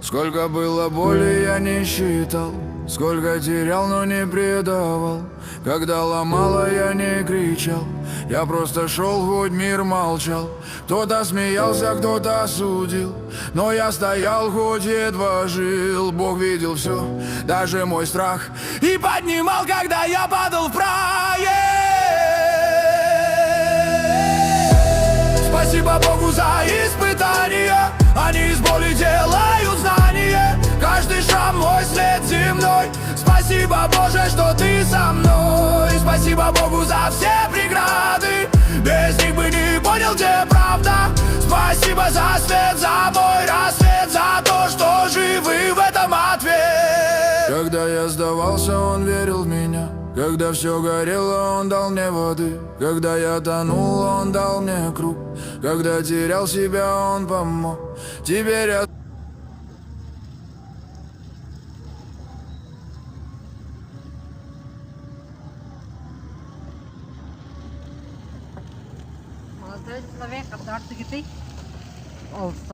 Сколько было боли, я не считал, сколько терял, но не предавал. Когда ломало, я не кричал, я просто шел, хоть мир молчал. Кто-то смеялся, кто-то осудил, но я стоял, хоть едва жил. Бог видел все, даже мой страх, и поднимал, когда я падал в прае. Спасибо Богу за испытания, они из боли делают знание. Каждый шрам мой след земной. Спасибо, Боже, что ты со мной. Спасибо Богу за все преграды, без них бы не понял, где правда. Спасибо за свет, за мой рассвет, за то, что живы, в этом ответ. Когда я сдавался, он верил в меня. Когда все горело, он дал мне воды. Когда я тонул, он дал мне круг. Когда терял себя, он помог. Теперь я... Молодой человек, а ты